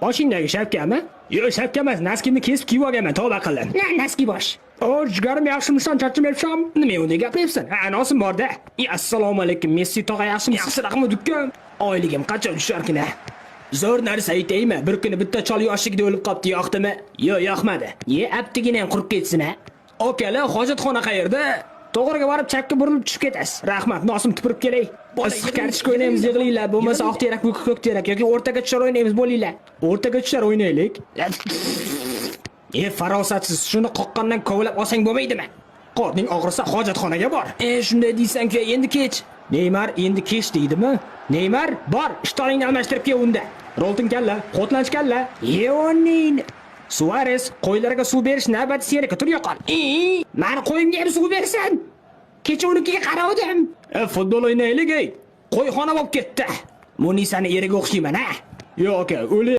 Boshingdagi shapkami? Yo'q, shapka emas, naskimni kesib kiyib olganman, tavba qildim. Naski bosh. Jigarim yaxshimisan, charchamayapsan? Nima unday gapiryapsan? Ha, nosim bor-da. Assalomu alaykum, Messi tog'a yaxshimisiz? Yaxshi rahmat ukam. Oyligim qachon tusharkin ha? Zo'r narsa aytaymi? Bir kuni bitta chol yoshligida o'lib qopti, yoqdimi? Yo'q, yoqmadi. Aptigina ham qurib ketsin ha. Okalar, hojatxona qayerda? To'g'riga borib chapga burilib tushib ketasiz. Rahmat, nosim tupurib kelay. Issiq kartoshka o'ynaymiz, yig'linglar. Bo'lmasa oq terak, bu ko'k terak yoki o'rtaga tushar o'ynaymiz, bo'linglar. O'rtaga tushar o'ynaylik. Farosatsiz, shuni qoqqandan kovlab olsang bo'lmaydimi? Qorning og'risa hojatxonaga bor. Shunday deysan-ku, endi kech. Neymar endi kech deydimi? Neymar, bor, ishtoningni almashtirib kel unda. Roltin kalla, qotlanch kalla. Yeonin. Suarez, qo'ylarga suv berish navbati seniki, tur yo'qol. Meni qo'yimga ham suv bersan. Kecha unikiga qaradim. Futbol o'ynaylik, ey. Qo'yxona bo'lib ketdi. Munisani eriga o'xshayman, ha? Yo'q aka, o'li